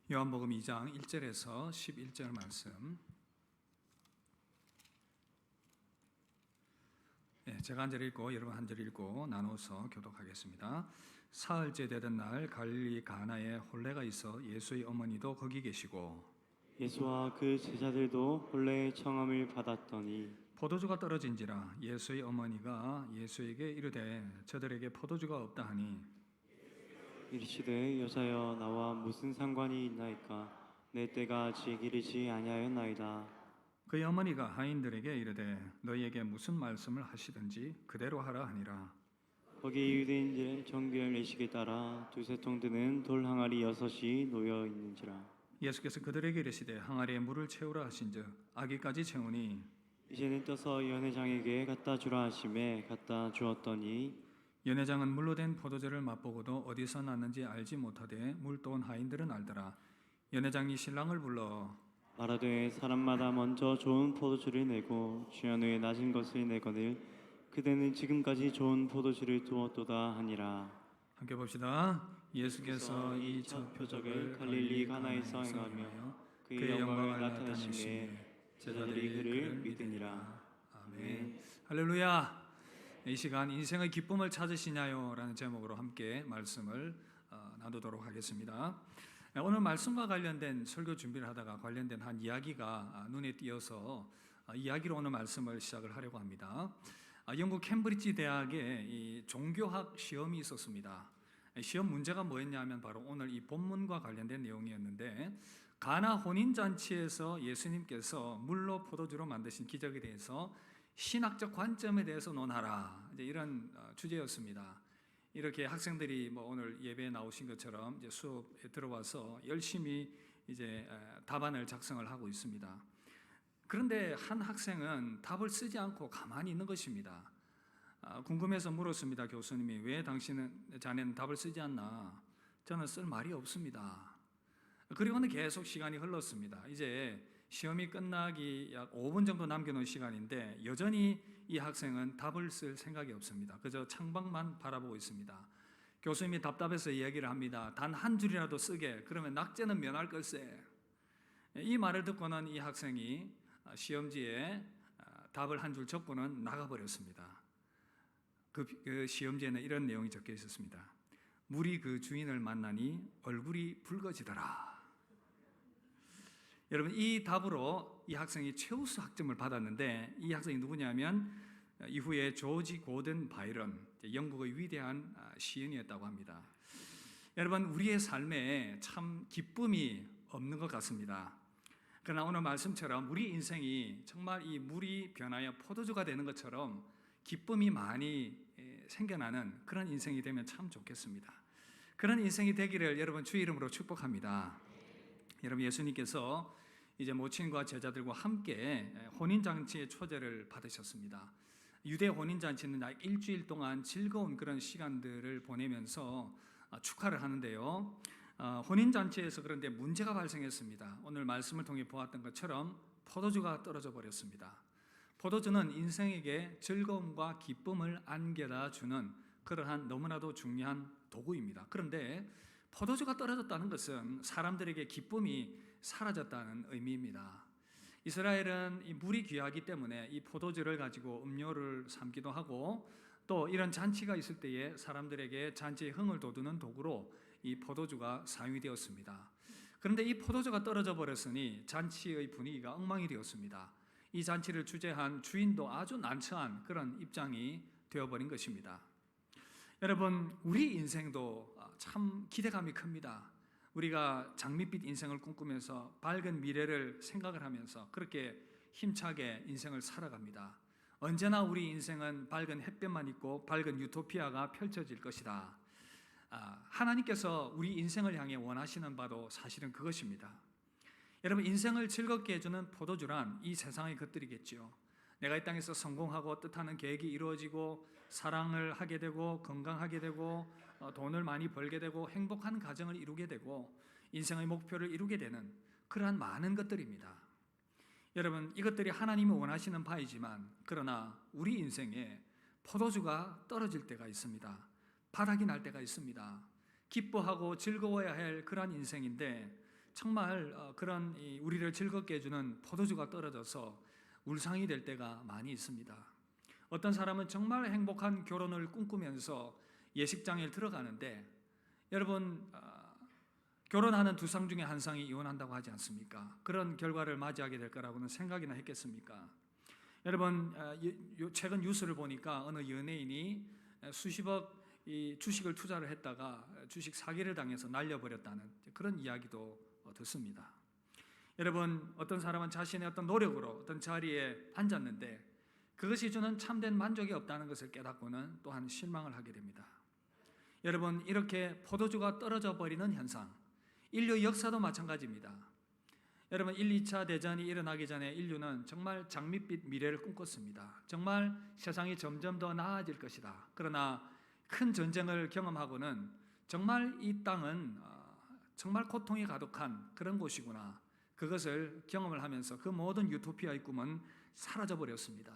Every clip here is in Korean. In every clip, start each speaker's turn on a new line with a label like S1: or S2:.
S1: 요한복음 2장 1절에서 11절 말씀. 제가 한 절 읽고 여러분 한 절 읽고 나눠서 교독하겠습니다. 사흘째 되던 날 갈릴리 가나에 혼례가 있어 예수의 어머니도 거기 계시고
S2: 예수와 그 제자들도 혼례의 청함을 받았더니
S1: 포도주가 떨어진지라 예수의 어머니가 예수에게 이르되 저들에게 포도주가 없다 하니
S2: 이르시되 여자여 나와 무슨 상관이 있나이까 내 때가 아직 이르지 아니하였나이다.
S1: 그의 어머니가 하인들에게 이르되 너희에게 무슨 말씀을 하시든지 그대로 하라 하니라.
S2: 거기 유대인들의 정결 예식에 따라 두세 통 드는 돌 항아리 6이 놓여 있는지라.
S1: 예수께서 그들에게 이르시되 항아리에 물을 채우라 하신즉 아기까지 채우니
S2: 이제는 떠서 연회장에게 갖다 주라 하심에 갖다 주었더니
S1: 연회장은 물로 된 포도주를 맛보고도 어디서 났는지 알지 못하되 물 떠온 하인들은 알더라. 연회장이 신랑을 불러
S2: 말하되 사람마다 먼저 좋은 포도주를 내고 주연 후에 낮은 것을 내거늘 그대는 지금까지 좋은 포도주를 두었도다 하니라.
S1: 함께 봅시다. 예수께서 이 첫 표적을 갈릴리 가나에서 행하며 그의 영광을 나타내심에 제자들이 그를 믿으니라. 아멘. 할렐루야. 이 시간 인생의 기쁨을 찾으시냐요? 라는 제목으로 함께 말씀을 나누도록 하겠습니다. 오늘 말씀과 관련된 설교 준비를 하다가 관련된 한 이야기가 눈에 띄어서 이야기로 오늘 말씀을 시작을 하려고 합니다. 영국 캠브리지 대학에 이 종교학 시험이 있었습니다. 시험 문제가 뭐였냐면 바로 오늘 이 본문과 관련된 내용이었는데 가나 혼인잔치에서 예수님께서 물로 포도주로 만드신 기적에 대해서 신학적 관점에 대해서 논하라, 이제 이런 주제였습니다. 이렇게 학생들이 오늘 예배에 나오신 것처럼 이제 수업에 들어와서 열심히 이제 답안을 작성을 하고 있습니다. 그런데 한 학생은 답을 쓰지 않고 가만히 있는 것입니다. 궁금해서 물었습니다. 교수님이 왜 자네는 답을 쓰지 않나? 저는 쓸 말이 없습니다. 그리고는 계속 시간이 흘렀습니다. 이제 시험이 끝나기 약 5분 정도 남겨놓은 시간인데 여전히 이 학생은 답을 쓸 생각이 없습니다. 그저 창밖만 바라보고 있습니다. 교수님이 답답해서 이야기를 합니다. 단 한 줄이라도 쓰게, 그러면 낙제는 면할 걸세. 이 말을 듣고는 이 학생이 시험지에 답을 한 줄 적고는 나가버렸습니다. 그 시험지에는 이런 내용이 적혀 있었습니다. 물이 그 주인을 만나니 얼굴이 붉어지더라. 여러분, 이 답으로 이 학생이 최우수 학점을 받았는데 이 학생이 누구냐면 이후에 조지 고든 바이런, 영국의 위대한 시인이었다고 합니다. 여러분, 우리의 삶에 참 기쁨이 없는 것 같습니다. 그러나 오늘 말씀처럼 우리 인생이 정말 이 물이 변하여 포도주가 되는 것처럼 기쁨이 많이 생겨나는 그런 인생이 되면 참 좋겠습니다. 그런 인생이 되기를 여러분 주의 이름으로 축복합니다. 여러분, 예수님께서 이제 모친과 제자들과 함께 혼인잔치의 초대를 받으셨습니다. 유대 혼인잔치는 약 일주일 동안 즐거운 그런 시간들을 보내면서 축하를 하는데요. 혼인잔치에서 그런데 문제가 발생했습니다. 오늘 말씀을 통해 보았던 것처럼 포도주가 떨어져 버렸습니다. 포도주는 인생에게 즐거움과 기쁨을 안겨다 주는 그러한 너무나도 중요한 도구입니다. 그런데 포도주가 떨어졌다는 것은 사람들에게 기쁨이 사라졌다는 의미입니다. 이스라엘은 이 물이 귀하기 때문에 이 포도주를 가지고 음료를 삼기도 하고 또 이런 잔치가 있을 때에 사람들에게 잔치의 흥을 돋우는 도구로 이 포도주가 사용이 되었습니다. 그런데 이 포도주가 떨어져 버렸으니 잔치의 분위기가 엉망이 되었습니다. 이 잔치를 주재한 주인도 아주 난처한 그런 입장이 되어버린 것입니다. 여러분, 우리 인생도 참 기대감이 큽니다. 우리가 장밋빛 인생을 꿈꾸면서 밝은 미래를 생각을 하면서 그렇게 힘차게 인생을 살아갑니다. 언제나 우리 인생은 밝은 햇볕만 있고 밝은 유토피아가 펼쳐질 것이다. 하나님께서 우리 인생을 향해 원하시는 바도 사실은 그것입니다. 여러분, 인생을 즐겁게 해주는 포도주란 이 세상의 것들이겠죠. 내가 이 땅에서 성공하고 뜻하는 계획이 이루어지고 사랑을 하게 되고 건강하게 되고 돈을 많이 벌게 되고 행복한 가정을 이루게 되고 인생의 목표를 이루게 되는 그러한 많은 것들입니다. 여러분, 이것들이 하나님이 원하시는 바이지만 그러나 우리 인생에 포도주가 떨어질 때가 있습니다. 바닥이 날 때가 있습니다. 기뻐하고 즐거워야 할 그러한 인생인데 정말 그런 우리를 즐겁게 해주는 포도주가 떨어져서 울상이 될 때가 많이 있습니다. 어떤 사람은 정말 행복한 결혼을 꿈꾸면서 예식장에 들어가는데 여러분 결혼하는 두 쌍 중에 한 쌍이 이혼한다고 하지 않습니까? 그런 결과를 맞이하게 될 거라고는 생각이나 했겠습니까? 여러분 최근 뉴스를 보니까 어느 연예인이 수십억 주식을 투자를 했다가 주식 사기를 당해서 날려버렸다는 그런 이야기도 듣습니다. 여러분 어떤 사람은 자신의 어떤 노력으로 어떤 자리에 앉았는데 그것이 주는 참된 만족이 없다는 것을 깨닫고는 또한 실망을 하게 됩니다. 여러분 이렇게 포도주가 떨어져 버리는 현상, 인류 역사도 마찬가지입니다. 여러분 1, 2차 대전이 일어나기 전에 인류는 정말 장밋빛 미래를 꿈꿨습니다. 정말 세상이 점점 더 나아질 것이다. 그러나 큰 전쟁을 경험하고는 정말 이 땅은 정말 고통이 가득한 그런 곳이구나. 그것을 경험을 하면서 그 모든 유토피아의 꿈은 사라져 버렸습니다.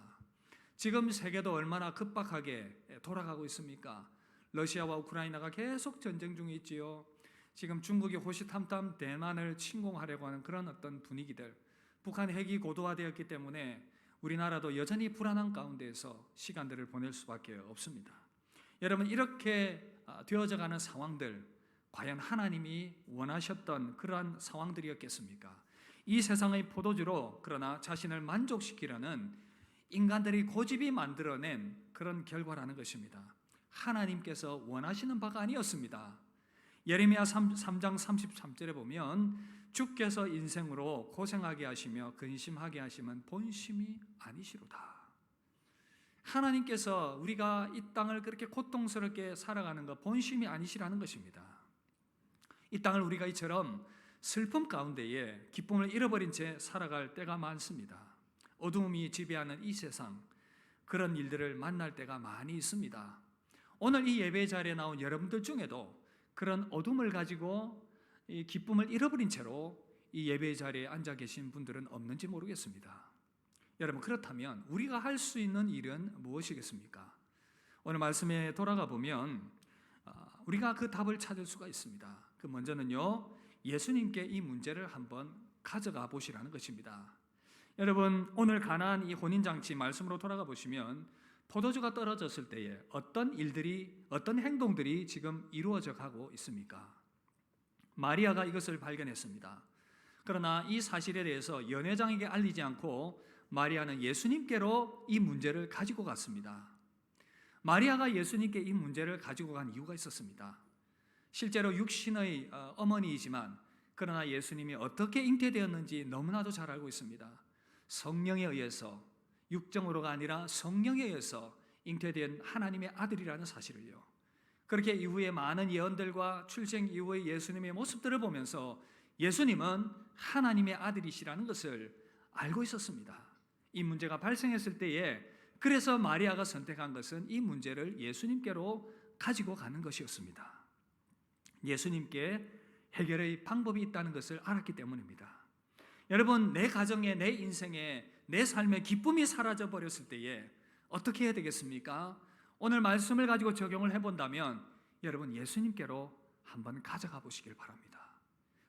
S1: 지금 세계도 얼마나 급박하게 돌아가고 있습니까? 러시아와 우크라이나가 계속 전쟁 중에 있지요. 지금 중국이 호시탐탐 대만을 침공하려고 하는 그런 어떤 분위기들, 북한 핵이 고도화되었기 때문에 우리나라도 여전히 불안한 가운데에서 시간들을 보낼 수밖에 없습니다. 여러분 이렇게 되어져가는 상황들, 과연 하나님이 원하셨던 그러한 상황들이었겠습니까? 이 세상의 포도주로 그러나 자신을 만족시키려는 인간들이 고집이 만들어낸 그런 결과라는 것입니다. 하나님께서 원하시는 바가 아니었습니다. 예레미야 3장 33절에 보면 주께서 인생으로 고생하게 하시며 근심하게 하시면 본심이 아니시로다. 하나님께서 우리가 이 땅을 그렇게 고통스럽게 살아가는 것 본심이 아니시라는 것입니다. 이 땅을 우리가 이처럼 슬픔 가운데에 기쁨을 잃어버린 채 살아갈 때가 많습니다. 어두움이 지배하는 이 세상, 그런 일들을 만날 때가 많이 있습니다. 오늘 이 예배 자리에 나온 여러분들 중에도 그런 어둠을 가지고 이 기쁨을 잃어버린 채로 이 예배 자리에 앉아 계신 분들은 없는지 모르겠습니다. 여러분 그렇다면 우리가 할 수 있는 일은 무엇이겠습니까? 오늘 말씀에 돌아가 보면 우리가 그 답을 찾을 수가 있습니다. 그 먼저는요, 예수님께 이 문제를 한번 가져가 보시라는 것입니다. 여러분 오늘 가나안 이 혼인잔치 말씀으로 돌아가 보시면 포도주가 떨어졌을 때에 어떤 일들이, 어떤 행동들이 지금 이루어져 가고 있습니까? 마리아가 이것을 발견했습니다. 그러나 이 사실에 대해서 연회장에게 알리지 않고 마리아는 예수님께로 이 문제를 가지고 갔습니다. 마리아가 예수님께 이 문제를 가지고 간 이유가 있었습니다. 실제로 육신의 어머니이지만 그러나 예수님이 어떻게 잉태되었는지 너무나도 잘 알고 있습니다. 성령에 의해서, 육정으로가 아니라 성령에 의해서 잉태된 하나님의 아들이라는 사실을요. 그렇게 이후에 많은 예언들과 출생 이후의 예수님의 모습들을 보면서 예수님은 하나님의 아들이시라는 것을 알고 있었습니다. 이 문제가 발생했을 때에 그래서 마리아가 선택한 것은 이 문제를 예수님께로 가지고 가는 것이었습니다. 예수님께 해결의 방법이 있다는 것을 알았기 때문입니다. 여러분 내 가정에, 내 인생에, 내 삶에 기쁨이 사라져 버렸을 때에 어떻게 해야 되겠습니까? 오늘 말씀을 가지고 적용을 해본다면 여러분 예수님께로 한번 가져가 보시길 바랍니다.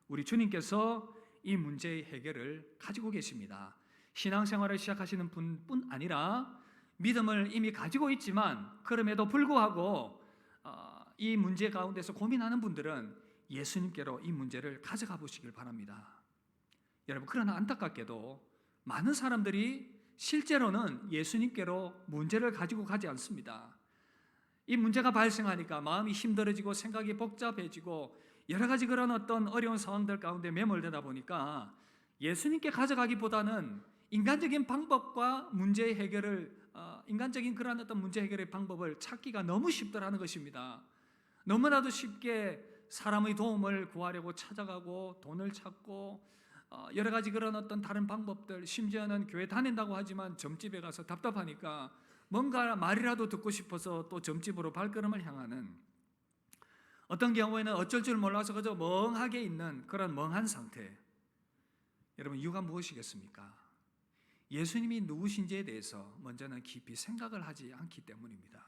S1: 우리 주님께서 이 문제의 해결을 가지고 계십니다. 신앙생활을 시작하시는 분뿐 아니라 믿음을 이미 가지고 있지만 그럼에도 불구하고 이 문제 가운데서 고민하는 분들은 예수님께로 이 문제를 가져가 보시길 바랍니다. 여러분 그러나 안타깝게도 많은 사람들이 실제로는 예수님께로 문제를 가지고 가지 않습니다. 이 문제가 발생하니까 마음이 힘들어지고 생각이 복잡해지고 여러 가지 그런 어떤 어려운 상황들 가운데 매몰되다 보니까 예수님께 가져가기보다는 인간적인 방법과 문제 해결을 인간적인 그런 어떤 문제 해결의 방법을 찾기가 너무 쉽더라는 것입니다. 너무나도 쉽게 사람의 도움을 구하려고 찾아가고 돈을 찾고 여러 가지 그런 어떤 다른 방법들, 심지어는 교회 다닌다고 하지만 점집에 가서 답답하니까 뭔가 말이라도 듣고 싶어서 또 점집으로 발걸음을 향하는, 어떤 경우에는 어쩔 줄 몰라서 그저 멍하게 있는 그런 멍한 상태. 여러분 이유가 무엇이겠습니까? 예수님이 누구신지에 대해서 먼저는 깊이 생각을 하지 않기 때문입니다.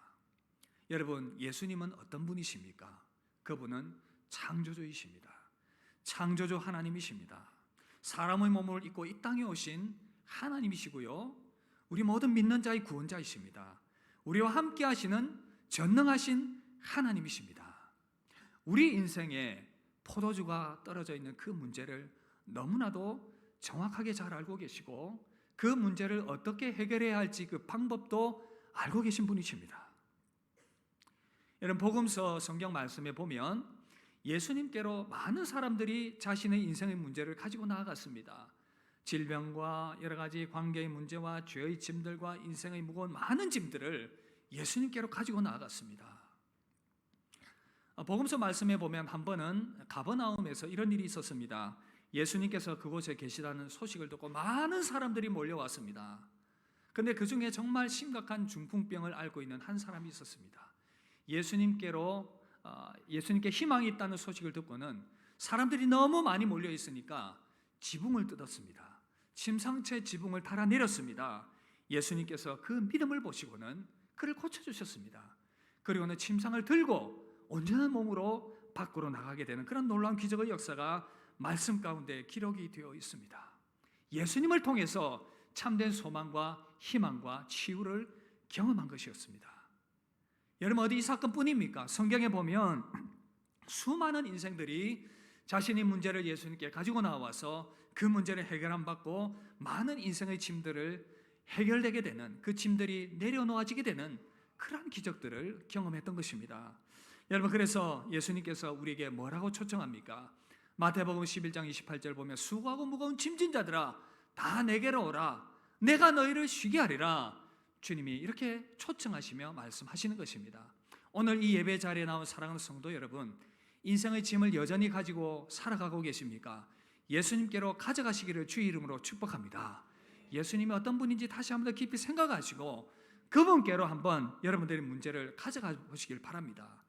S1: 여러분 예수님은 어떤 분이십니까? 그분은 창조주이십니다. 창조주 하나님이십니다. 사람의 몸을 입고 이 땅에 오신 하나님이시고요, 우리 모든 믿는 자의 구원자이십니다. 우리와 함께 하시는 전능하신 하나님이십니다. 우리 인생에 포도주가 떨어져 있는 그 문제를 너무나도 정확하게 잘 알고 계시고, 그 문제를 어떻게 해결해야 할지 그 방법도 알고 계신 분이십니다. 여러분, 복음서 성경 말씀에 보면 예수님께로 많은 사람들이 자신의 인생의 문제를 가지고 나아갔습니다. 질병과 여러 가지 관계의 문제와 죄의 짐들과 인생의 무거운 많은 짐들을 예수님께로 가지고 나아갔습니다. 복음서 말씀에 보면 한 번은 가버나움에서 이런 일이 있었습니다. 예수님께서 그곳에 계시다는 소식을 듣고 많은 사람들이 몰려왔습니다. 그런데 그 중에 정말 심각한 중풍병을 앓고 있는 한 사람이 있었습니다. 예수님께 희망이 있다는 소식을 듣고는 사람들이 너무 많이 몰려 있으니까 지붕을 뜯었습니다. 침상체 지붕을 달아내렸습니다. 예수님께서 그 믿음을 보시고는 그를 고쳐주셨습니다. 그리고는 침상을 들고 온전한 몸으로 밖으로 나가게 되는 그런 놀라운 기적의 역사가 말씀 가운데 기록이 되어 있습니다. 예수님을 통해서 참된 소망과 희망과 치유를 경험한 것이었습니다. 여러분, 어디 이 사건뿐입니까? 성경에 보면 수많은 인생들이 자신의 문제를 예수님께 가지고 나와서 그 문제를 해결함 받고 많은 인생의 짐들을 해결되게 되는, 그 짐들이 내려놓아지게 되는 그러한 기적들을 경험했던 것입니다. 여러분, 그래서 예수님께서 우리에게 뭐라고 초청합니까? 마태복음 11장 28절 보면 수고하고 무거운 짐진 자들아 다 내게로 오라, 내가 너희를 쉬게 하리라. 주님이 이렇게 초청하시며 말씀하시는 것입니다. 오늘 이 예배 자리에 나온 사랑하는 성도 여러분, 인생의 짐을 여전히 가지고 살아가고 계십니까? 예수님께로 가져가시기를 주의 이름으로 축복합니다. 예수님이 어떤 분인지 다시 한번 더 깊이 생각하시고 그분께로 한번 여러분들의 문제를 가져가 보시길 바랍니다.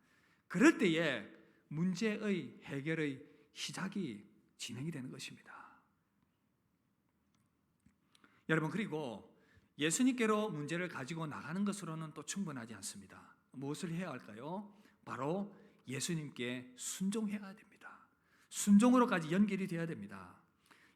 S1: 그럴 때에 문제의 해결의 시작이 진행이 되는 것입니다. 여러분, 그리고 예수님께로 문제를 가지고 나가는 것으로는 또 충분하지 않습니다. 무엇을 해야 할까요? 바로 예수님께 순종해야 됩니다. 순종으로까지 연결이 되어야 됩니다.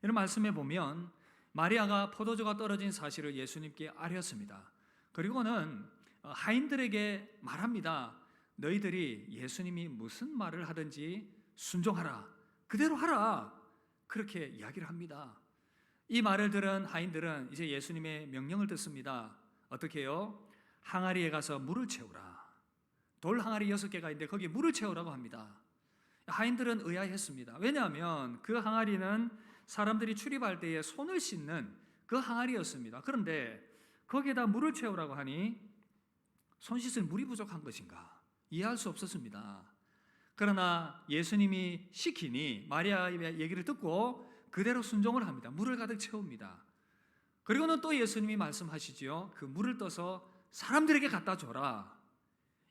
S1: 이런 말씀에 보면 마리아가 포도주가 떨어진 사실을 예수님께 알렸습니다. 그리고는 하인들에게 말합니다. 너희들이 예수님이 무슨 말을 하든지 순종하라, 그대로 하라, 그렇게 이야기를 합니다. 이 말을 들은 하인들은 이제 예수님의 명령을 듣습니다. 어떻게 해요? 항아리에 가서 물을 채우라. 돌 항아리 6개가 있는데 거기에 물을 채우라고 합니다. 하인들은 의아했습니다. 왜냐하면 그 항아리는 사람들이 출입할 때에 손을 씻는 그 항아리였습니다. 그런데 거기에다 물을 채우라고 하니 손 씻을 물이 부족한 것인가? 이해할 수 없었습니다. 그러나 예수님이 시키니 마리아의 얘기를 듣고 그대로 순종을 합니다. 물을 가득 채웁니다. 그리고는 또 예수님이 말씀하시지요. 그 물을 떠서 사람들에게 갖다 줘라.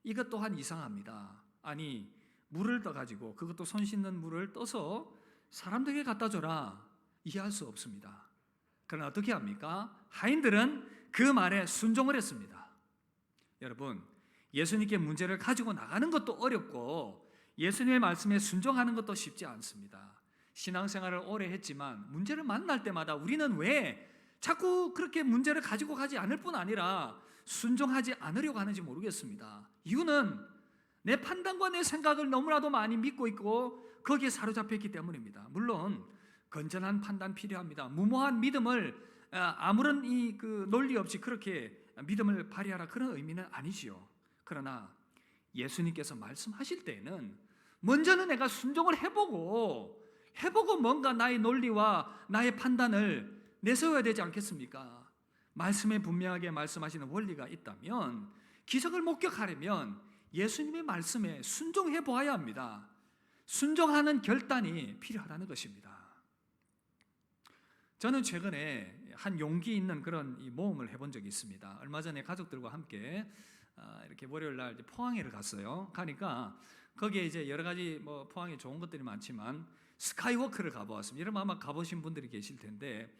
S1: 이것 또한 이상합니다. 아니, 물을 떠가지고 그것도 손 씻는 물을 떠서 사람들에게 갖다 줘라. 이해할 수 없습니다. 그러나 어떻게 합니까? 하인들은 그 말에 순종을 했습니다. 여러분, 예수님께 문제를 가지고 나가는 것도 어렵고 예수님의 말씀에 순종하는 것도 쉽지 않습니다. 신앙생활을 오래 했지만 문제를 만날 때마다 우리는 왜 자꾸 그렇게 문제를 가지고 가지 않을 뿐 아니라 순종하지 않으려고 하는지 모르겠습니다. 이유는 내 판단과 내 생각을 너무나도 많이 믿고 있고 거기에 사로잡혀 있기 때문입니다. 물론 건전한 판단 필요합니다. 무모한 믿음을 아무런 그 논리 없이 그렇게 믿음을 발휘하라, 그런 의미는 아니지요. 그러나 예수님께서 말씀하실 때에는 먼저는 내가 순종을 해보고 뭔가 나의 논리와 나의 판단을 내세워야 되지 않겠습니까? 말씀에 분명하게 말씀하시는 원리가 있다면, 기적을 목격하려면 예수님의 말씀에 순종해 보아야 합니다. 순종하는 결단이 필요하다는 것입니다. 저는 최근에 한 용기 있는 그런 모험을 해본 적이 있습니다. 얼마 전에 가족들과 함께 이렇게 월요일 날 포항에를 갔어요. 가니까 거기에 이제 여러 가지 포항에 좋은 것들이 많지만 스카이워크를 가보았습니다. 여러분 아마 가보신 분들이 계실 텐데,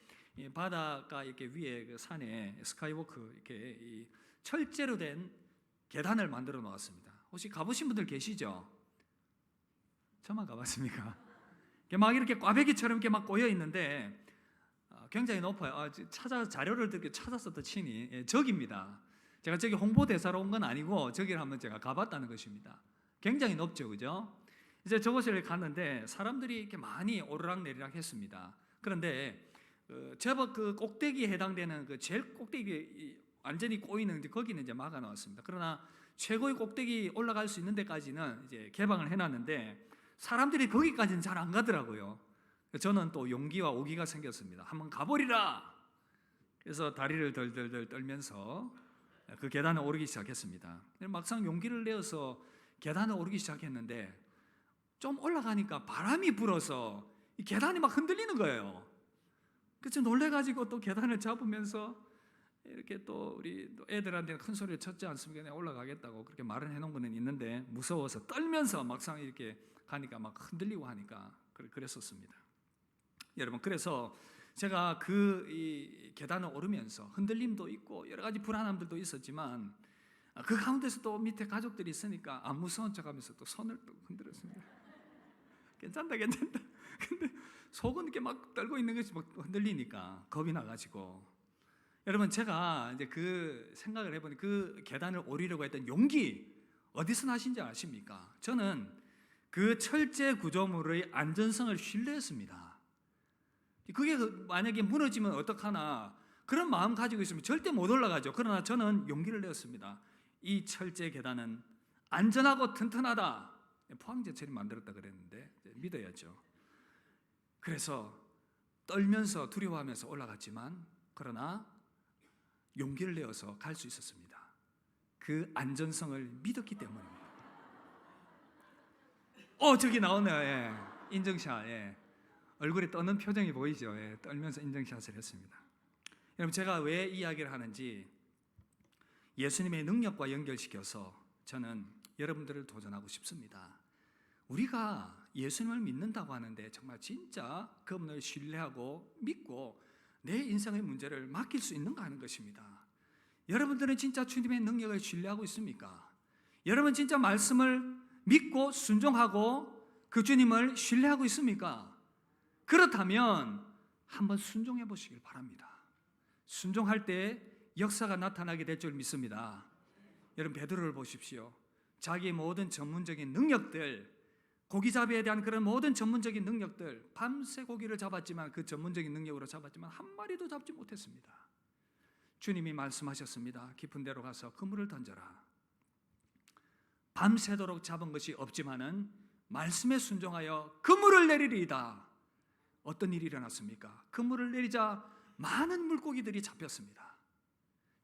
S1: 바다가 이렇게 위에 그 산에 스카이워크 이렇게 철제로 된 계단을 만들어 놓았습니다. 혹시 가보신 분들 계시죠? 저만 가봤습니까? 막 이렇게 꽈배기처럼 이렇게 막 꼬여 있는데 굉장히 높아요. 자료를 이렇게 찾아서 더 치니 저기입니다. 제가 저기 홍보대사로 온 건 아니고 저기를 한번 제가 가봤다는 것입니다. 굉장히 높죠, 그죠? 이제 저곳을 갔는데 사람들이 이렇게 많이 오르락내리락 했습니다. 그런데 제법 그 꼭대기에 해당되는 그 제일 꼭대기 완전히 꼬이는 거기는 이제 막아 놓았습니다. 그러나 최고의 꼭대기 올라갈 수 있는 데까지는 이제 개방을 해놨는데 사람들이 거기까지는 잘 안 가더라고요. 저는 또 용기와 오기가 생겼습니다. 한번 가보리라. 그래서 다리를 덜덜덜 떨면서 그 계단을 오르기 시작했습니다. 막상 용기를 내어서 계단을 오르기 시작했는데 좀 올라가니까 바람이 불어서 이 계단이 막 흔들리는 거예요. 그래서 놀래가지고 또 계단을 잡으면서 이렇게 또 우리 애들한테 큰 소리를 쳤지 않습니까? 내가 올라가겠다고 그렇게 말을 해놓은 거는 있는데 무서워서 떨면서 막상 이렇게 가니까 막 흔들리고 하니까 그랬었습니다. 여러분, 그래서 제가 이 계단을 오르면서 흔들림도 있고 여러 가지 불안함들도 있었지만 그 가운데서 또 밑에 가족들이 있으니까 안 무서운 척하면서 또 손을 또 흔들었습니다. 괜찮다. 근데 속은 이렇게 막 떨고 있는 것이 막 흔들리니까 겁이 나가지고 여러분, 제가 이제 그 생각을 해보니 그 계단을 오르려고 했던 용기 어디서 나신지 아십니까? 저는 그 철제 구조물의 안전성을 신뢰했습니다. 그게 만약에 무너지면 어떡하나 그런 마음 가지고 있으면 절대 못 올라가죠. 그러나 저는 용기를 내었습니다. 이 철제 계단은 안전하고 튼튼하다. 포항제철이 만들었다 그랬는데 믿어야죠. 그래서 떨면서 두려워하면서 올라갔지만 그러나 용기를 내어서 갈 수 있었습니다. 그 안전성을 믿었기 때문입니다. 저기 나오네요. 예. 인증샷. 예. 얼굴에 떠는 표정이 보이죠. 예. 떨면서 인증샷을 했습니다. 여러분, 제가 왜 이야기를 하는지 예수님의 능력과 연결시켜서 저는 여러분들을 도전하고 싶습니다. 우리가 예수님을 믿는다고 하는데 정말 진짜 그분을 신뢰하고 믿고 내 인생의 문제를 맡길 수 있는가 하는 것입니다. 여러분들은 진짜 주님의 능력을 신뢰하고 있습니까? 여러분 진짜 말씀을 믿고 순종하고 그 주님을 신뢰하고 있습니까? 그렇다면 한번 순종해 보시길 바랍니다. 순종할 때 역사가 나타나게 될 줄 믿습니다. 여러분, 베드로를 보십시오. 자기의 모든 전문적인 능력들, 고기잡이에 대한 그런 모든 전문적인 능력들, 밤새 고기를 잡았지만 그 전문적인 능력으로 잡았지만 한 마리도 잡지 못했습니다. 주님이 말씀하셨습니다. 깊은 데로 가서 그물을 던져라. 밤새도록 잡은 것이 없지만은 말씀에 순종하여 그물을 내리리이다. 어떤 일이 일어났습니까? 그물을 내리자 많은 물고기들이 잡혔습니다.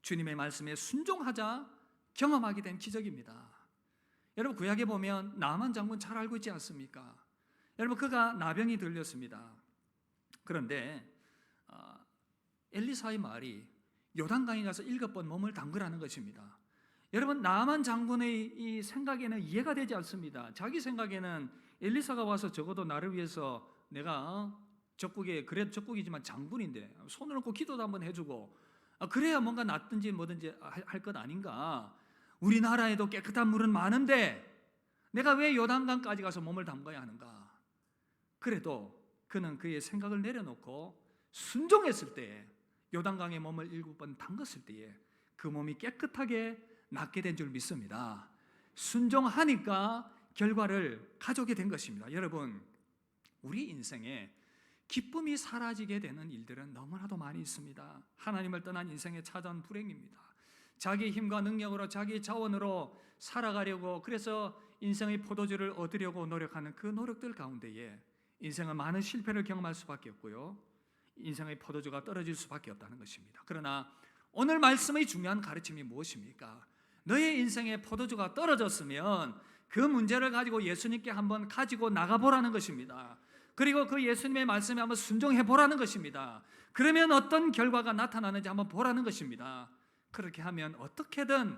S1: 주님의 말씀에 순종하자 경험하게 된 기적입니다. 여러분, 구약에 보면 나만 장군 잘 알고 있지 않습니까? 여러분, 그가 나병이 들렸습니다. 그런데 엘리사의 말이 요단강에 가서 7번 몸을 담그라는 것입니다. 여러분, 나만 장군의 이 생각에는 이해가 되지 않습니다. 자기 생각에는 엘리사가 와서 적어도 나를 위해서 내가 그래도 적국이지만 장군인데 손을 얹고 기도도 한번 해주고 그래야 뭔가 낫든지 뭐든지 할 것 아닌가. 우리나라에도 깨끗한 물은 많은데 내가 왜 요단강까지 가서 몸을 담가야 하는가. 그래도 그는 그의 생각을 내려놓고 순종했을 때에 요단강에 몸을 7번 담갔을 때에 그 몸이 깨끗하게 낫게 된 줄 믿습니다. 순종하니까 결과를 가져오게 된 것입니다. 여러분, 우리 인생에 기쁨이 사라지게 되는 일들은 너무나도 많이 있습니다. 하나님을 떠난 인생에 찾아온 불행입니다. 자기 힘과 능력으로 자기 자원으로 살아가려고 그래서 인생의 포도주를 얻으려고 노력하는 그 노력들 가운데에 인생은 많은 실패를 경험할 수밖에 없고요. 인생의 포도주가 떨어질 수밖에 없다는 것입니다. 그러나 오늘 말씀의 중요한 가르침이 무엇입니까? 너의 인생의 포도주가 떨어졌으면 그 문제를 가지고 예수님께 한번 가지고 나가보라는 것입니다. 그리고 그 예수님의 말씀에 한번 순종해 보라는 것입니다. 그러면 어떤 결과가 나타나는지 한번 보라는 것입니다. 그렇게 하면 어떻게든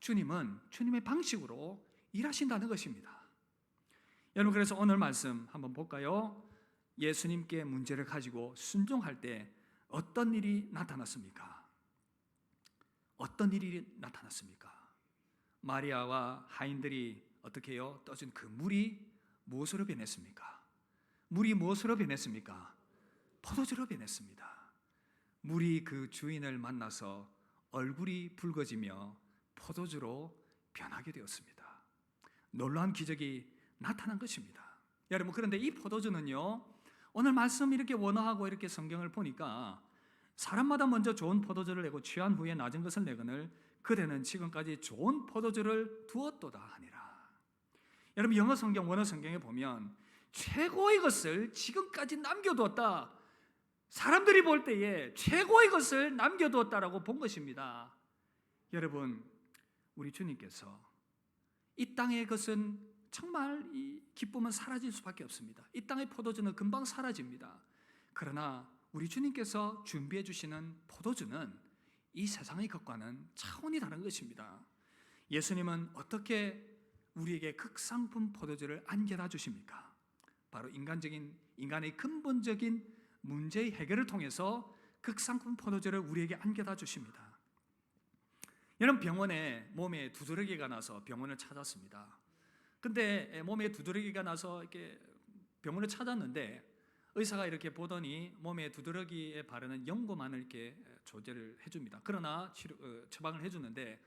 S1: 주님은 주님의 방식으로 일하신다는 것입니다. 여러분, 그래서 오늘 말씀 한번 볼까요? 예수님께 문제를 가지고 순종할 때 어떤 일이 나타났습니까? 어떤 일이 나타났습니까? 마리아와 하인들이 어떻게 해요? 떠준 그 물이 무엇으로 변했습니까? 물이 무엇으로 변했습니까? 포도주로 변했습니다. 물이 그 주인을 만나서 얼굴이 붉어지며 포도주로 변하게 되었습니다. 놀라운 기적이 나타난 것입니다. 여러분, 그런데 이 포도주는요, 오늘 말씀 이렇게 원어하고 이렇게 성경을 보니까 사람마다 먼저 좋은 포도주를 내고 취한 후에 낮은 것을 내거늘 그대는 지금까지 좋은 포도주를 두었도다 하니라. 여러분, 영어 성경, 원어 성경에 보면 최고의 것을 지금까지 남겨두었다, 사람들이 볼 때에 최고의 것을 남겨두었다라고 본 것입니다. 여러분, 우리 주님께서 이 땅의 것은 정말 이 기쁨은 사라질 수밖에 없습니다. 이 땅의 포도주는 금방 사라집니다. 그러나 우리 주님께서 준비해 주시는 포도주는 이 세상의 것과는 차원이 다른 것입니다. 예수님은 어떻게 우리에게 극상품 포도주를 안겨다 주십니까? 바로 인간의 근본적인 문제의 해결을 통해서 극상품 포도주를 우리에게 안겨다 주십니다. 여러분, 병원에 몸에 두드러기가 나서 병원을 찾았습니다. 근데 몸에 두드러기가 나서 이렇게 병원을 찾았는데 의사가 이렇게 보더니 몸에 두드러기에 바르는 연고만을 이렇게 조제를 해줍니다. 그러나 처방을 해주는데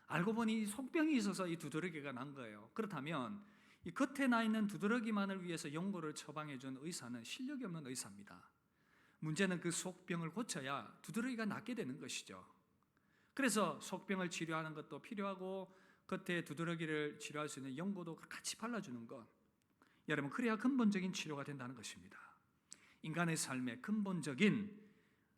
S1: 알고 보니 속병이 있어서 이 두드러기가 난 거예요. 그렇다면 이 겉에 나 있는 두드러기만을 위해서 연고를 처방해준 의사는 실력이 없는 의사입니다. 문제는 그 속병을 고쳐야 두드러기가 낫게 되는 것이죠. 그래서 속병을 치료하는 것도 필요하고 겉에 두드러기를 치료할 수 있는 연고도 같이 발라주는 것, 여러분, 그래야 근본적인 치료가 된다는 것입니다. 인간의 삶의 근본적인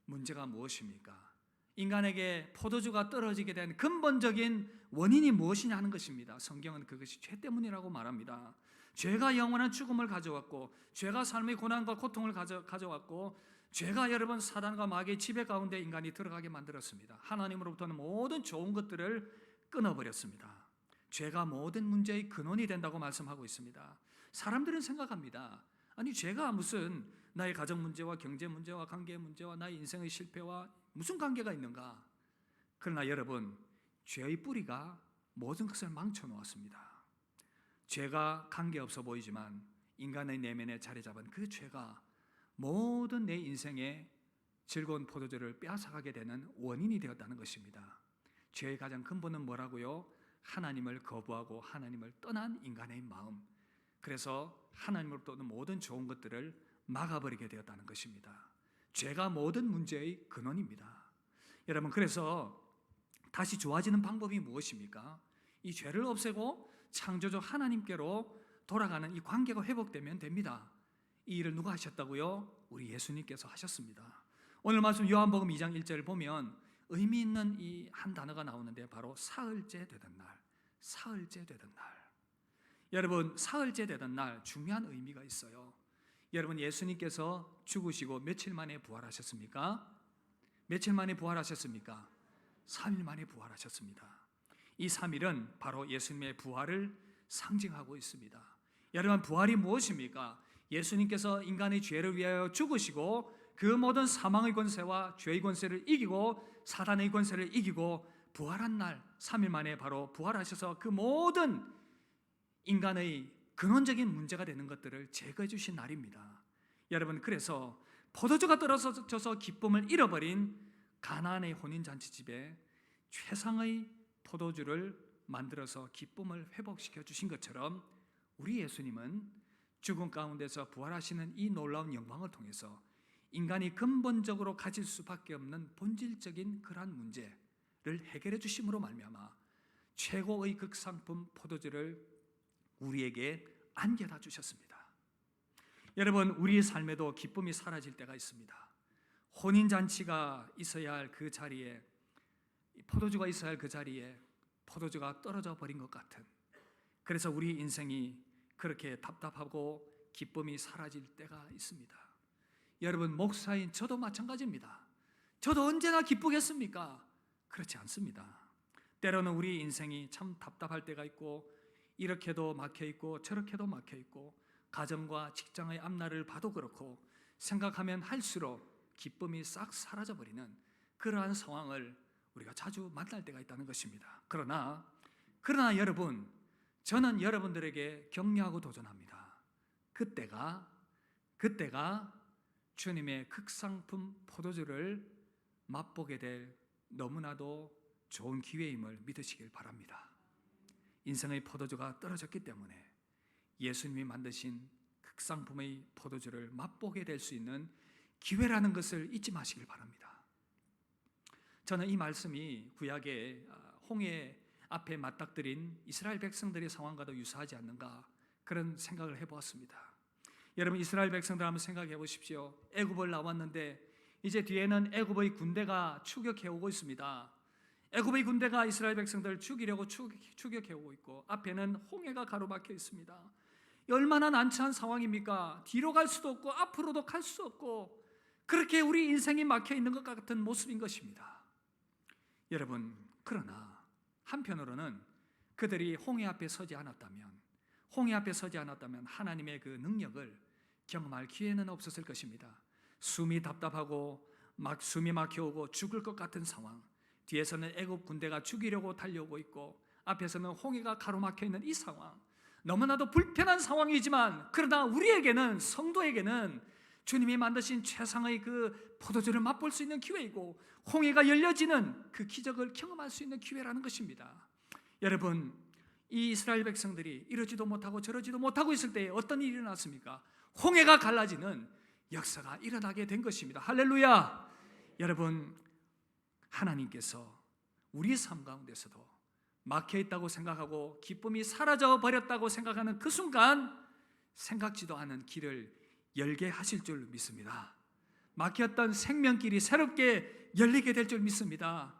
S1: 문제가 무엇입니까? 인간에게 포도주가 떨어지게 된 근본적인 원인이 무엇이냐 하는 것입니다. 성경은 그것이 죄 때문이라고 말합니다. 죄가 영원한 죽음을 가져왔고, 죄가 삶의 고난과 고통을 가져왔고, 죄가 여러분 사단과 마귀의 지배 가운데 인간이 들어가게 만들었습니다. 하나님으로부터는 모든 좋은 것들을 끊어버렸습니다. 죄가 모든 문제의 근원이 된다고 말씀하고 있습니다. 사람들은 생각합니다. 아니, 죄가 무슨 나의 가정 문제와 경제 문제와 관계 문제와 나의 인생의 실패와 무슨 관계가 있는가? 그러나 여러분, 죄의 뿌리가 모든 것을 망쳐놓았습니다. 죄가 관계없어 보이지만 인간의 내면에 자리 잡은 그 죄가 모든 내 인생의 즐거운 포도주를 빼앗아가게 되는 원인이 되었다는 것입니다. 죄의 가장 근본은 뭐라고요? 하나님을 거부하고 하나님을 떠난 인간의 마음. 그래서 하나님으로부터 오는 모든 좋은 것들을 막아버리게 되었다는 것입니다. 죄가 모든 문제의 근원입니다. 여러분, 그래서 다시 좋아지는 방법이 무엇입니까? 이 죄를 없애고 창조주 하나님께로 돌아가는 이 관계가 회복되면 됩니다. 이 일을 누가 하셨다고요? 우리 예수님께서 하셨습니다. 오늘 말씀 요한복음 2장 1절을 보면 의미 있는 이 한 단어가 나오는데 바로 사흘째 되던 날, 사흘째 되던 날. 여러분, 사흘째 되던 날 중요한 의미가 있어요. 여러분, 예수님께서 죽으시고 며칠 만에 부활하셨습니까? 며칠 만에 부활하셨습니까? 3일 만에 부활하셨습니다. 이 3일은 바로 예수님의 부활을 상징하고 있습니다. 여러분, 부활이 무엇입니까? 예수님께서 인간의 죄를 위하여 죽으시고 그 모든 사망의 권세와 죄의 권세를 이기고 사단의 권세를 이기고 부활한 날, 3일 만에 바로 부활하셔서 그 모든 인간의 근원적인 문제가 되는 것들을 제거해 주신 날입니다. 여러분, 그래서 포도주가 떨어져서 기쁨을 잃어버린 가나안의 혼인잔치집에 최상의 포도주를 만들어서 기쁨을 회복시켜 주신 것처럼 우리 예수님은 죽음 가운데서 부활하시는 이 놀라운 영광을 통해서 인간이 근본적으로 가질 수밖에 없는 본질적인 그러한 문제를 해결해 주심으로 말미암아 최고의 극상품 포도주를 우리에게 안겨다 주셨습니다. 여러분, 우리의 삶에도 기쁨이 사라질 때가 있습니다. 혼인잔치가 있어야 할 그 자리에, 포도주가 있어야 할 그 자리에 포도주가 떨어져 버린 것 같은, 그래서 우리 인생이 그렇게 답답하고 기쁨이 사라질 때가 있습니다. 여러분, 목사인 저도 마찬가지입니다. 저도 언제나 기쁘겠습니까? 그렇지 않습니다. 때로는 우리 인생이 참 답답할 때가 있고, 이렇게도 막혀있고 저렇게도 막혀있고, 가정과 직장의 앞날을 봐도 그렇고 생각하면 할수록 기쁨이 싹 사라져버리는 그러한 상황을 우리가 자주 만날 때가 있다는 것입니다. 그러나 여러분, 저는 여러분들에게 격려하고 도전합니다. 그때가 그때가 주님의 극상품 포도주를 맛보게 될 너무나도 좋은 기회임을 믿으시길 바랍니다. 인생의 포도주가 떨어졌기 때문에 예수님이 만드신 극상품의 포도주를 맛보게 될 수 있는 기회라는 것을 잊지 마시길 바랍니다. 저는 이 말씀이 구약의 홍해 앞에 맞닥뜨린 이스라엘 백성들의 상황과도 유사하지 않는가 그런 생각을 해보았습니다. 여러분, 이스라엘 백성들 한번 생각해 보십시오. 애굽을 나왔는데 이제 뒤에는 애굽의 군대가 추격해 오고 있습니다. 애굽의 군대가 이스라엘 백성들을 죽이려고 추격해 오고 있고 앞에는 홍해가 가로막혀 있습니다. 얼마나 난처한 상황입니까? 뒤로 갈 수도 없고 앞으로도 갈 수 없고 그렇게 우리 인생이 막혀 있는 것 같은 모습인 것입니다. 여러분, 그러나 한편으로는 그들이 홍해 앞에 서지 않았다면 하나님의 그 능력을 경험할 기회는 없었을 것입니다. 숨이 답답하고 숨이 막혀오고 죽을 것 같은 상황, 뒤에서는 애굽 군대가 죽이려고 달려오고 있고 앞에서는 홍해가 가로막혀 있는 이 상황, 너무나도 불편한 상황이지만 그러나 우리에게는, 성도에게는 주님이 만드신 최상의 그 포도주를 맛볼 수 있는 기회이고 홍해가 열려지는 그 기적을 경험할 수 있는 기회라는 것입니다. 여러분, 이 이스라엘 백성들이 이러지도 못하고 저러지도 못하고 있을 때에 어떤 일이 일어났습니까? 홍해가 갈라지는 역사가 일어나게 된 것입니다. 할렐루야! 여러분, 하나님께서 우리 삶 가운데서도 막혀있다고 생각하고 기쁨이 사라져 버렸다고 생각하는 그 순간 생각지도 않은 길을 열게 하실 줄 믿습니다. 막혔던 생명길이 새롭게 열리게 될 줄 믿습니다.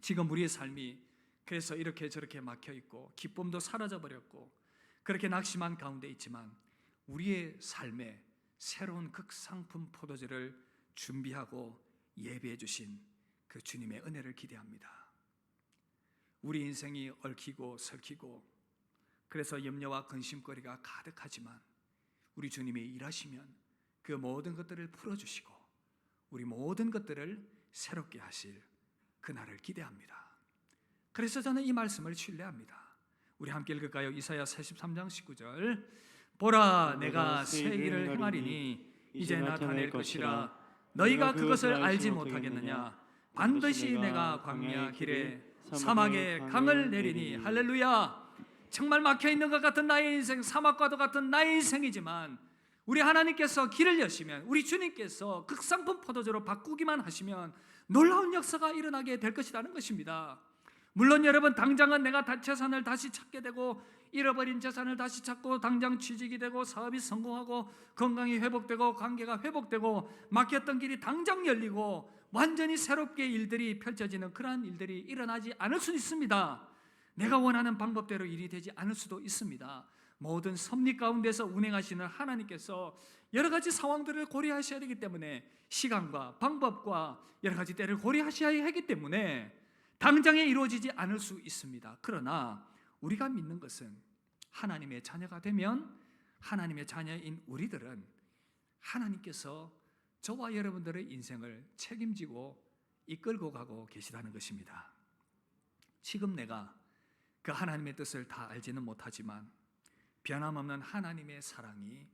S1: 지금 우리의 삶이 그래서 이렇게 저렇게 막혀있고 기쁨도 사라져 버렸고 그렇게 낙심한 가운데 있지만 우리의 삶에 새로운 극상품 포도주를 준비하고 예비해 주신 그 주님의 은혜를 기대합니다. 우리 인생이 얽히고 설키고 그래서 염려와 근심거리가 가득하지만 우리 주님이 일하시면 그 모든 것들을 풀어주시고 우리 모든 것들을 새롭게 하실 그날을 기대합니다. 그래서 저는 이 말씀을 신뢰합니다. 우리 함께 읽을까요? 이사야 43장 19절. 보라, 내가 새 일을 행하리니 이제 나타낼 것이라 너희가 그것을 알지 못하겠느냐. 반드시 내가 광야 길에 사막에 강을 내리니. 할렐루야. 정말 막혀있는 것 같은 나의 인생, 사막과도 같은 나의 인생이지만 우리 하나님께서 길을 여시면, 우리 주님께서 극상품 포도주로 바꾸기만 하시면 놀라운 역사가 일어나게 될 것이라는 것입니다. 물론 여러분, 당장은 내가 재산을 다시 찾게 되고 잃어버린 재산을 다시 찾고 당장 취직이 되고 사업이 성공하고 건강이 회복되고 관계가 회복되고 막혔던 길이 당장 열리고 완전히 새롭게 일들이 펼쳐지는 그러한 일들이 일어나지 않을 수 있습니다. 내가 원하는 방법대로 일이 되지 않을 수도 있습니다. 모든 섭리 가운데서 운행하시는 하나님께서 여러 가지 상황들을 고려하셔야 되기 때문에 시간과 방법과 여러 가지 때를 고려하셔야 하기 때문에 당장에 이루어지지 않을 수 있습니다. 그러나 우리가 믿는 것은 하나님의 자녀가 되면 하나님의 자녀인 우리들은 하나님께서 저와 여러분들의 인생을 책임지고 이끌고 가고 계시다는 것입니다. 지금 내가 그 하나님의 뜻을 다 알지는 못하지만 변함없는 하나님의 사랑이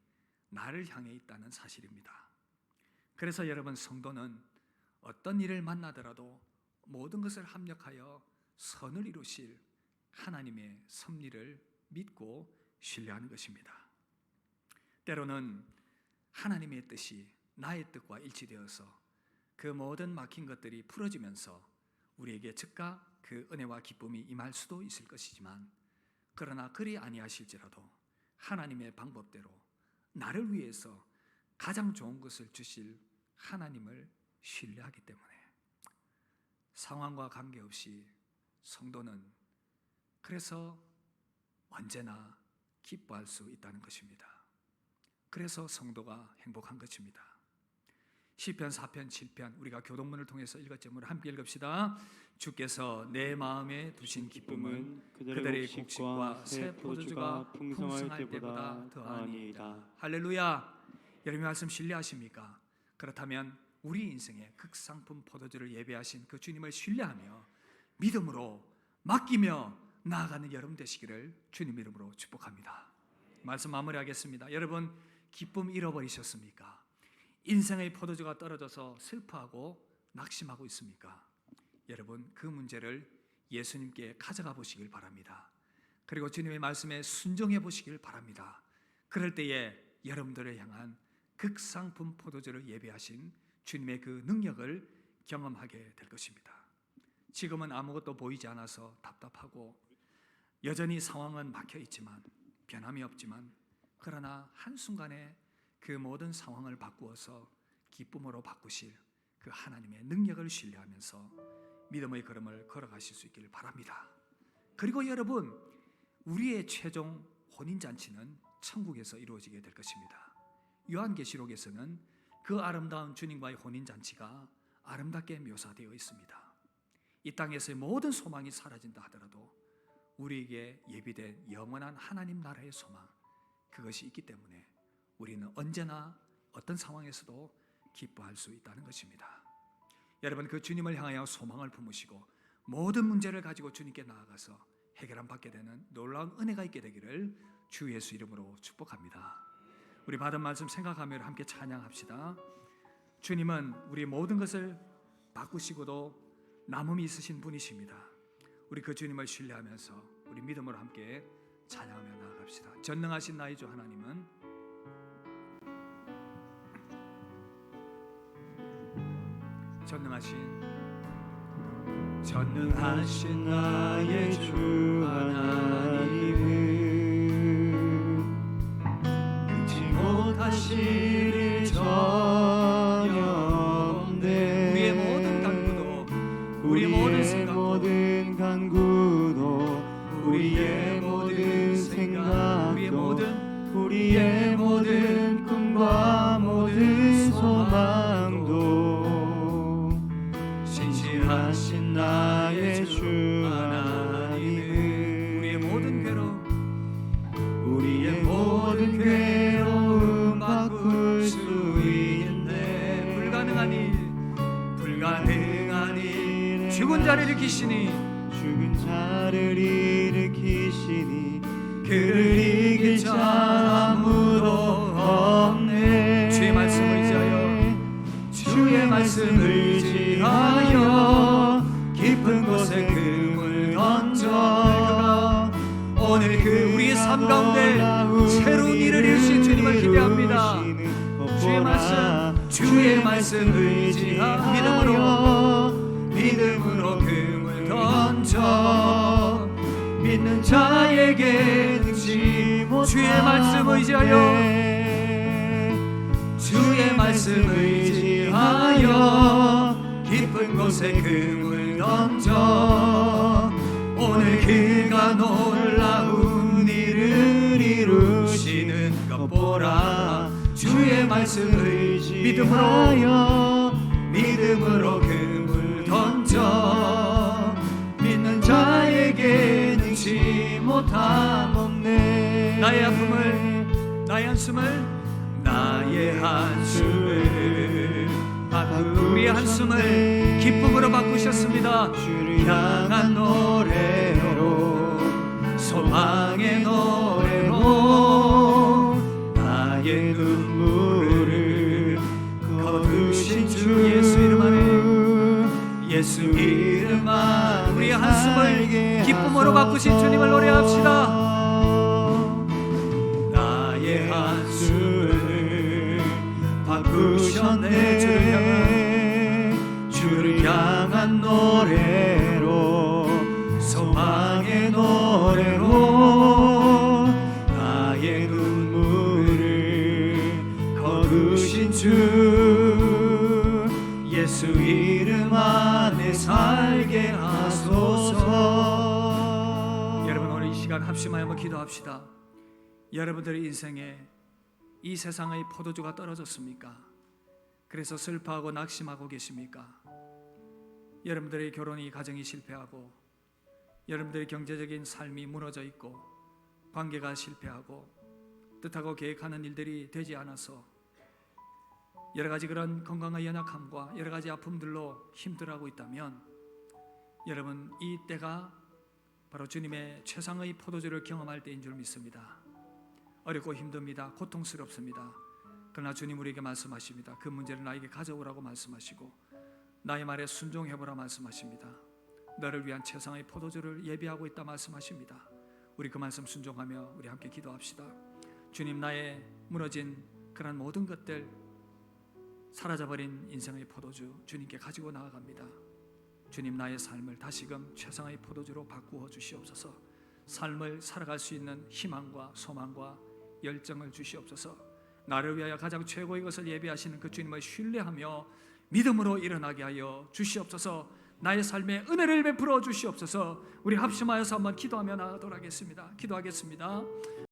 S1: 나를 향해 있다는 사실입니다. 그래서 여러분, 성도는 어떤 일을 만나더라도 모든 것을 합력하여 선을 이루실 하나님의 섭리를 믿고 신뢰하는 것입니다. 때로는 하나님의 뜻이 나의 뜻과 일치되어서 그 모든 막힌 것들이 풀어지면서 우리에게 즉각 그 은혜와 기쁨이 임할 수도 있을 것이지만, 그러나 그리 아니하실지라도 하나님의 방법대로 나를 위해서 가장 좋은 것을 주실 하나님을 신뢰하기 때문에 상황과 관계없이 성도는 그래서 언제나 기뻐할 수 있다는 것입니다. 그래서 성도가 행복한 것입니다. 시편 4편 7편 우리가 교동문을 통해서 읽었지만 함께 읽읍시다. 주께서 내 마음에 두신 기쁨은 그들의 곡식과 새 포도주가 풍성할 때보다 더하니이다. 할렐루야. 여러분, 말씀 신뢰하십니까? 그렇다면 우리 인생에 극상품 포도주를 예배하신 그 주님을 신뢰하며 믿음으로 맡기며 나아가는 여러분 되시기를 주님 이름으로 축복합니다. 말씀 마무리하겠습니다. 여러분, 기쁨 잃어버리셨습니까? 인생의 포도주가 떨어져서 슬퍼하고 낙심하고 있습니까? 여러분, 그 문제를 예수님께 가져가 보시길 바랍니다. 그리고 주님의 말씀에 순종해 보시길 바랍니다. 그럴 때에 여러분들을 향한 극상품 포도주를 예비하신 주님의 그 능력을 경험하게 될 것입니다. 지금은 아무것도 보이지 않아서 답답하고 여전히 상황은 막혀 있지만 변함이 없지만, 그러나 한순간에 그 모든 상황을 바꾸어서 기쁨으로 바꾸실 그 하나님의 능력을 신뢰하면서 믿음의 걸음을 걸어가실 수 있기를 바랍니다. 그리고 여러분, 우리의 최종 혼인잔치는 천국에서 이루어지게 될 것입니다. 요한계시록에서는 그 아름다운 주님과의 혼인잔치가 아름답게 묘사되어 있습니다. 이 땅에서의 모든 소망이 사라진다 하더라도 우리에게 예비된 영원한 하나님 나라의 소망, 그것이 있기 때문에 우리는 언제나 어떤 상황에서도 기뻐할 수 있다는 것입니다. 여러분, 그 주님을 향하여 소망을 품으시고 모든 문제를 가지고 주님께 나아가서 해결함 받게 되는 놀라운 은혜가 있게 되기를 주 예수 이름으로 축복합니다. 우리 받은 말씀 생각하며 함께 찬양합시다. 주님은 우리 모든 것을 바꾸시고도 남음이 있으신 분이십니다. 우리 그 주님을 신뢰하면서 우리 믿음으로 함께 찬양하며 나아갑시다. 전능하신 나의 주 하나님은 전능하신
S2: 나의 주 하나님은 능치 못하실 일 전혀 없네.
S1: 우리의 모든 간구도, 우리의 모든 생각도,
S2: 모든 간구도, 우리의 모든 생각도, 우리의 모든 꿈과 모든 소망도 신실하신 나의 주 하나님은 우리의 모든 괴로움 바꿀 수 있네.
S1: 불가능한 일 죽은 자를 일으키시니
S2: 그를 이길 자 아무도 없네.
S1: 주의 말씀을 의지하여
S2: 깊은 곳에 금을 던져
S1: 오늘 그 우리의 삶 가운데 새로운 일을 이루신 주님을 기대합니다. 주의 말씀 의지하여 믿음으로 금을 던져 믿는 자에게 능치 못하네. 주의 말씀 의지하여 깊은 곳에 금을 던져 오늘 그가 놀라운 일을 이루시는 것 보라. 주의 말씀 믿음으로 금을 던져 믿는 자에게 능치 못함 없네. 나의 한숨을 우리의 한숨을 기쁨으로 바꾸셨습니다.
S2: 주를 향한 노래로,
S1: 소망의 노래로
S2: 나의 눈물을 거두신 주
S1: 예수 이름 안에 우리의 한숨을 기쁨으로 바꾸신 주님을 노래합시다. 나의 한숨을 바꾸셨네. 주를 향한 노래로, 소망의 노래로 나의 눈물을 거두신 주 예수 이름 안에 살게 하소서. 여러분, 오늘 이 시간 합심하여 기도합시다. 여러분들의 인생에 이 세상의 포도주가 떨어졌습니까? 그래서 슬퍼하고 낙심하고 계십니까? 여러분들의 결혼이, 가정이 실패하고 여러분들의 경제적인 삶이 무너져 있고 관계가 실패하고 뜻하고 계획하는 일들이 되지 않아서 여러 가지 그런 건강의 연약함과 여러 가지 아픔들로 힘들어하고 있다면, 여러분, 이 때가 바로 주님의 최상의 포도주를 경험할 때인 줄 믿습니다. 어렵고 힘듭니다. 고통스럽습니다. 그러나 주님 우리에게 말씀하십니다. 그 문제를 나에게 가져오라고 말씀하시고 나의 말에 순종해보라 말씀하십니다. 너를 위한 최상의 포도주를 예비하고 있다 말씀하십니다. 우리 그 말씀 순종하며 우리 함께 기도합시다. 주님, 나의 무너진 그런 모든 것들, 사라져버린 인생의 포도주 주님께 가지고 나아갑니다. 주님, 나의 삶을 다시금 최상의 포도주로 바꾸어 주시옵소서. 삶을 살아갈 수 있는 희망과 소망과 열정을 주시옵소서. 나를 위하여 가장 최고의 것을 예비하시는 그 주님을 신뢰하며 믿음으로 일어나게 하여 주시옵소서. 나의 삶에 은혜를 베풀어 주시옵소서. 우리 합심하여서 한번 기도하며 나아가도록 하겠습니다. 기도하겠습니다.